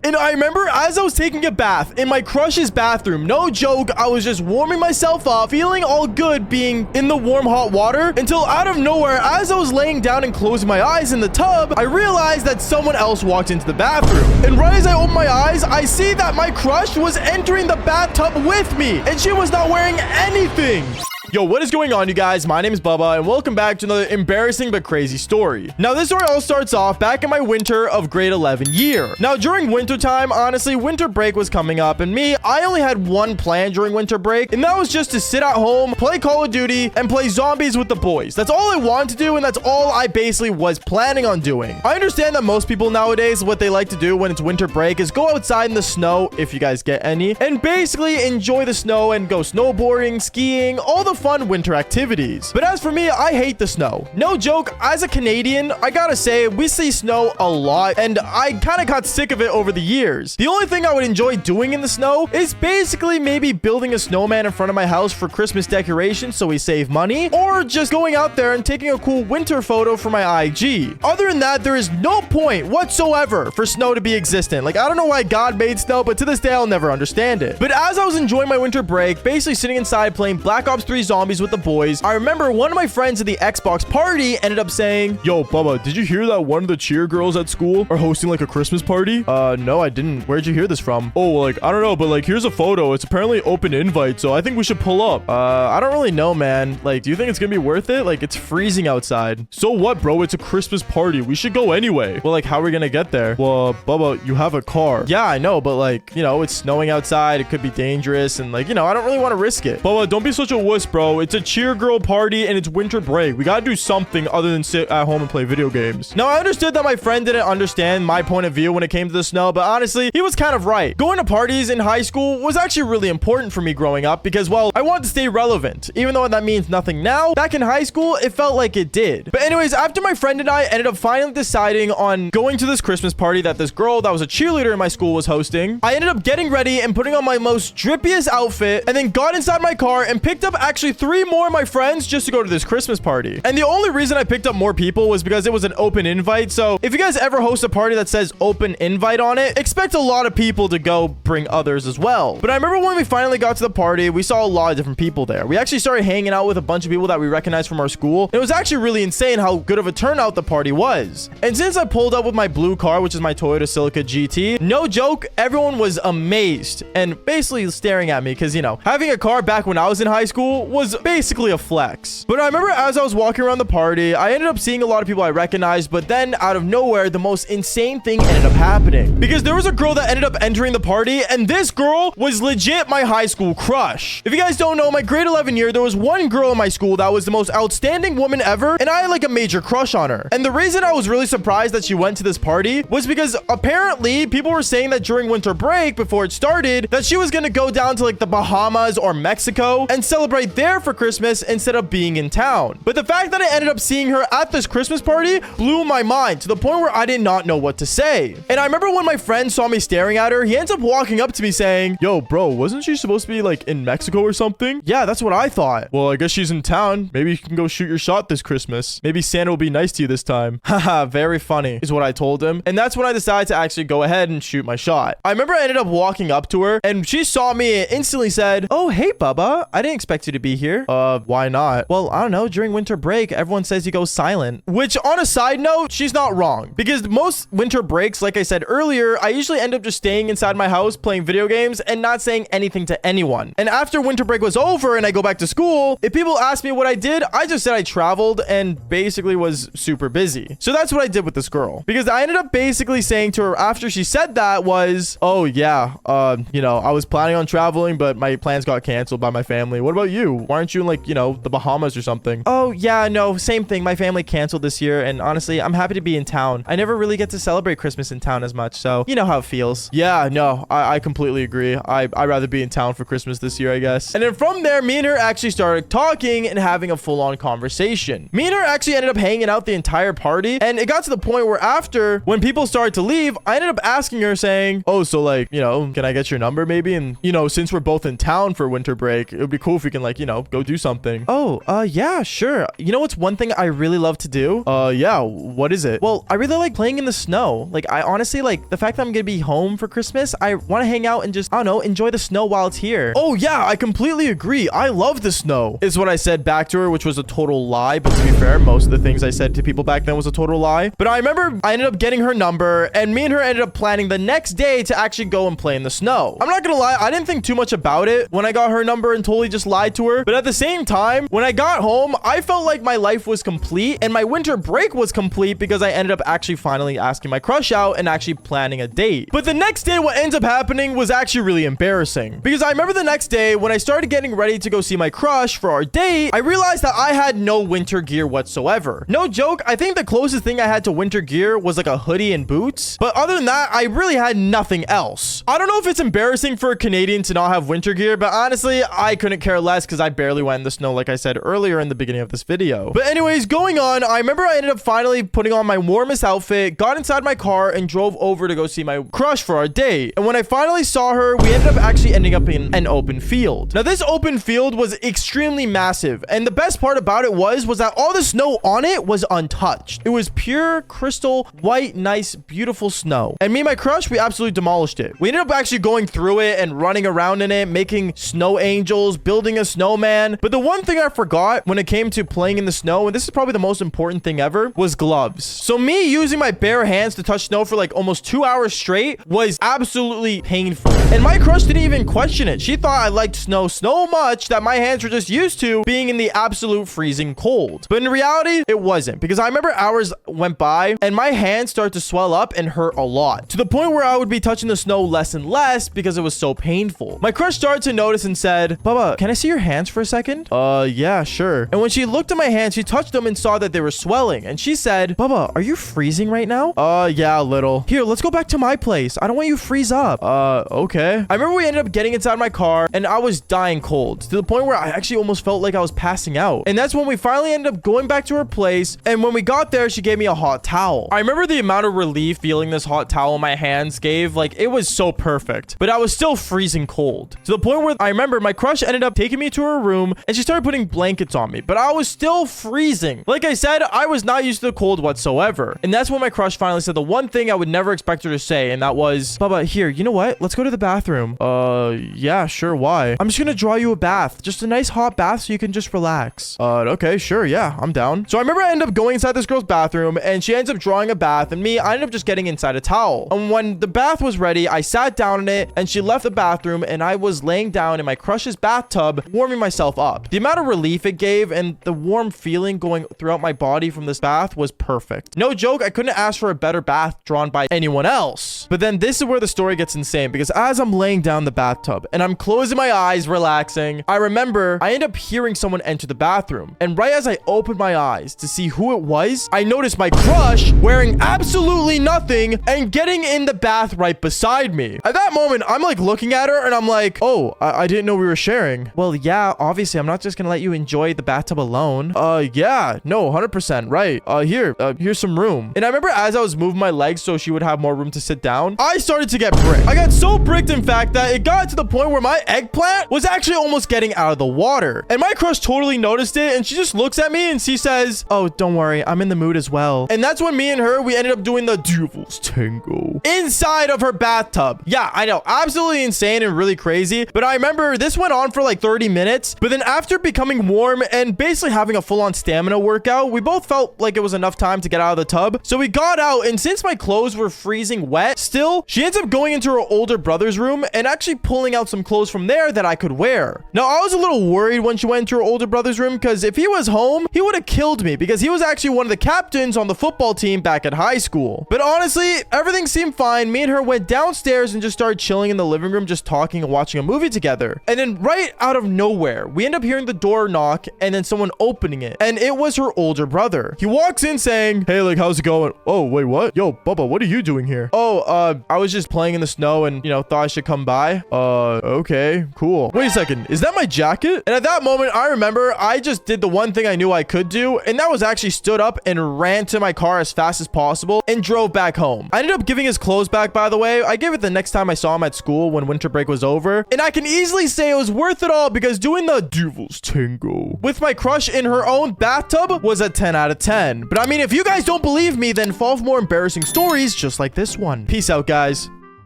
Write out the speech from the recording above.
And I remember as I was taking a bath in my crush's bathroom, no joke, I was just warming myself up, feeling all good being in the warm hot water, until out of nowhere, as I was laying down and closing my eyes in the tub, I realized that someone else walked into the bathroom. And right as I opened my eyes, I see that my crush was entering the bathtub with me, and she was not wearing anything. Yo, what is going on, you guys? My name is Bubba, and welcome back to another embarrassing but crazy story. Now, this story all starts off back in my winter of grade 11 year. Now, during winter time, honestly, winter break was coming up, and I only had one plan during winter break, and that was just to sit at home, play Call of Duty, and play zombies with the boys. That's all I wanted to do, and that's all I basically was planning on doing. I understand that most people nowadays, what they like to do when it's winter break is go outside in the snow, if you guys get any, and basically enjoy the snow and go snowboarding, skiing, all the fun winter activities. But as for me, I hate the snow. No joke, as a Canadian, I gotta say, we see snow a lot, and I kind of got sick of it over the years. The only thing I would enjoy doing in the snow is basically maybe building a snowman in front of my house for Christmas decorations so we save money, or just going out there and taking a cool winter photo for my IG. Other than that, there is no point whatsoever for snow to be existent. Like, I don't know why God made snow, but to this day, I'll never understand it. But as I was enjoying my winter break, basically sitting inside playing Black Ops 3 Zombies with the boys, I remember one of my friends at the Xbox party ended up saying, "Yo, Bubba, did you hear that one of the cheer girls at school are hosting like a Christmas party?" No, I didn't. Where'd you hear this from? Oh, like, I don't know, but like, here's a photo. It's apparently open invite, so I think we should pull up. I don't really know, man. Like, do you think it's gonna be worth it? Like, it's freezing outside. So what, bro? It's a Christmas party. We should go anyway. Well, like, how are we gonna get there? Well, Bubba, you have a car. Yeah, I know, but like, you know, it's snowing outside. It could be dangerous, and like, you know, I don't really want to risk it. Bubba, don't be such a wuss, bro. It's a cheer girl party and it's winter break. We gotta do something other than sit at home and play video games. Now, I understood that my friend didn't understand my point of view when it came to the snow, but honestly, he was kind of right. Going to parties in high school was actually really important for me growing up because, well, I wanted to stay relevant. Even though that means nothing now, back in high school, it felt like it did. But anyways, after my friend and I ended up finally deciding on going to this Christmas party that this girl that was a cheerleader in my school was hosting, I ended up getting ready and putting on my most drippiest outfit, and then got inside my car and picked up actually 3 more of my friends just to go to this Christmas party. And the only reason I picked up more people was because it was an open invite. So if you guys ever host a party that says open invite on it, expect a lot of people to go bring others as well. But I remember when we finally got to the party, we saw a lot of different people there. We actually started hanging out with a bunch of people that we recognized from our school. It was actually really insane how good of a turnout the party was. And since I pulled up with my blue car, which is my Toyota Celica GT, no joke, everyone was amazed and basically staring at me because, you know, having a car back when I was in high school was basically a flex. But I remember as I was walking around the party, I ended up seeing a lot of people I recognized, but then out of nowhere, the most insane thing ended up happening. Because there was a girl that ended up entering the party, and this girl was legit my high school crush. If you guys don't know, my grade 11 year, there was one girl in my school that was the most outstanding woman ever, and I had like a major crush on her. And the reason I was really surprised that she went to this party was because apparently people were saying that during winter break, before it started, that she was gonna go down to like the Bahamas or Mexico and celebrate there for Christmas instead of being in town. But the fact that I ended up seeing her at this Christmas party blew my mind to the point where I did not know what to say. And I remember when my friend saw me staring at her, he ends up walking up to me saying, "Yo, bro, wasn't she supposed to be like in Mexico or something?" Yeah, that's what I thought. Well, I guess she's in town. Maybe you can go shoot your shot this Christmas. Maybe Santa will be nice to you this time. Haha, very funny is what I told him. And that's when I decided to actually go ahead and shoot my shot. I remember I ended up walking up to her and she saw me and instantly said, "Oh, hey, Bubba. I didn't expect you to be here." Why not? Well, I don't know. During winter break, everyone says you go silent. Which, on a side note, she's not wrong. Because most winter breaks, like I said earlier, I usually end up just staying inside my house playing video games and not saying anything to anyone. And after winter break was over and I go back to school, if people ask me what I did, I just said I traveled and basically was super busy. So that's what I did with this girl. Because I ended up basically saying to her after she said that was, "Oh yeah, you know, I was planning on traveling, but my plans got canceled by my family. What about you? Why aren't you in like, you know, the Bahamas or something?" "Oh yeah, no, same thing. My family canceled this year, and honestly, I'm happy to be in town. I never really get to celebrate Christmas in town as much, so you know how it feels." Yeah, no, I completely agree. I'd rather be in town for Christmas this year, I guess. And then from there, me and her actually started talking and having a full-on conversation. Me and her actually ended up hanging out the entire party, and it got to the point where after, when people started to leave, I ended up asking her saying, "Oh, so like, you know, can I get your number maybe? And, you know, since we're both in town for winter break, it would be cool if we can like, you know, go do something. Oh, yeah, sure. You know what's one thing I really love to do? Yeah, what is it? Well, I really like playing in the snow. Like, I honestly like the fact that I'm gonna be home for Christmas. I want to hang out and just, I don't know, enjoy the snow while it's here. Oh, yeah, I completely agree. I love the snow, is what I said back to her, which was a total lie. But to be fair, most of the things I said to people back then was a total lie. But I remember I ended up getting her number, and me and her ended up planning the next day to actually go and play in the snow. I'm not gonna lie, I didn't think too much about it when I got her number and totally just lied to her. But at the same time, when I got home, I felt like my life was complete and my winter break was complete because I ended up actually finally asking my crush out and actually planning a date. But the next day, what ends up happening was actually really embarrassing, because I remember the next day when I started getting ready to go see my crush for our date, I realized that I had no winter gear whatsoever. No joke, I think the closest thing I had to winter gear was like a hoodie and boots. But other than that, I really had nothing else. I don't know if it's embarrassing for a Canadian to not have winter gear, but honestly, I couldn't care less because I barely went in the snow, like I said earlier in the beginning of this video. But anyways, going on, I remember I ended up finally putting on my warmest outfit, got inside my car, and drove over to go see my crush for our date. And when I finally saw her, we ended up actually ending up in an open field. Now, this open field was extremely massive, and the best part about it was that all the snow on it was untouched. It was pure crystal white, nice, beautiful snow. And me and my crush, we absolutely demolished it. We ended up actually going through it and running around in it, making snow angels, building a snowman. But the one thing I forgot when it came to playing in the snow, and this is probably the most important thing ever, was gloves. So me using my bare hands to touch snow for like almost 2 hours straight was absolutely painful. And my crush didn't even question it. She thought I liked snow so much that my hands were just used to being in the absolute freezing cold. But in reality, it wasn't, because I remember hours went by and my hands started to swell up and hurt a lot, to the point where I would be touching the snow less and less because it was so painful. My crush started to notice and said, Baba, can I see your hands for a second? Yeah, sure. And when she looked at my hands, she touched them and saw that they were swelling. And she said, Baba, are you freezing right now? Yeah, a little. Here, let's go back to my place. I don't want you to freeze up. Okay. I remember we ended up getting inside my car and I was dying cold, to the point where I actually almost felt like I was passing out. And that's when we finally ended up going back to her place. And when we got there, she gave me a hot towel. I remember the amount of relief feeling this hot towel in my hands gave. Like, it was so perfect, but I was still freezing cold, to the point where I remember my crush ended up taking me to her room and she started putting blankets on me, but I was still freezing. Like I said, I was not used to the cold whatsoever. And that's when my crush finally said the one thing I would never expect her to say, and that was, Baba, here, you know what? Let's go to the bathroom. Yeah, sure. Why? I'm just gonna draw you a bath. Just a nice hot bath so you can just relax. Okay, sure. Yeah, I'm down. So I remember I ended up going inside this girl's bathroom and she ends up drawing a bath, and me, I ended up just getting inside a towel. And when the bath was ready, I sat down in it and she left the bathroom and I was laying down in my crush's bathtub, warming myself up. The amount of relief it gave and the warm feeling going throughout my body from this bath was perfect. No joke, I couldn't ask for a better bath drawn by anyone else. But then this is where the story gets insane, because as I'm laying down in the bathtub and I'm closing my eyes, relaxing, I remember I end up hearing someone enter the bathroom. And right as I opened my eyes to see who it was, I noticed my crush wearing absolutely nothing and getting in the bath right beside me. At that moment, I'm like looking at her and I'm like, oh, I didn't know we were sharing. Well, yeah, obviously I'm not just gonna let you enjoy the bathtub alone. Yeah, no, 100%, right. Here's some room. And I remember as I was moving my legs so she would have more room to sit down, I started to get bricked. I got so bricked, in fact, that it got to the point where my eggplant was actually almost getting out of the water. And my crush totally noticed it, and she just looks at me and she says, oh, don't worry, I'm in the mood as well. And that's when me and her, we ended up doing the devil's tango inside of her bathtub. Yeah, I know, absolutely insane and really crazy. But I remember this went on for like 30 minutes. But then after becoming warm and basically having a full-on stamina workout, we both felt like it was enough time to get out of the tub. So we got out, and since my clothes were freezing wet still, she ends up going into her older brother's room and actually pulling out some clothes from there that I could wear. Now, I was a little worried when she went into her older brother's room, because if he was home, he would have killed me, because he was actually one of the captains on the football team back at high school. But honestly, everything seemed fine. Me and her went downstairs and just started chilling in the living room, just talking and watching a movie together. And then right out of nowhere, we end up hearing the door knock and then someone opening it. And it was her older brother. He walks in saying, hey, like, how's it going? Oh, wait, what? Yo, Bubba, what are you doing here? Oh, I was just playing in the snow and, thought I should come by. Okay, cool. Wait a second. Is that my jacket? And at that moment, I remember I just did the one thing I knew I could do, and that was actually stood up and ran to my car as fast as possible and drove back home. I ended up giving his clothes back, by the way. I gave it the next time I saw him at school when winter break was over. And I can easily say it was worth it all because doing the devil's tango with my crush in her own bathtub was a 10 out of 10. But I mean, if you guys don't believe me, then follow for more embarrassing stories just like this one. Peace out, guys.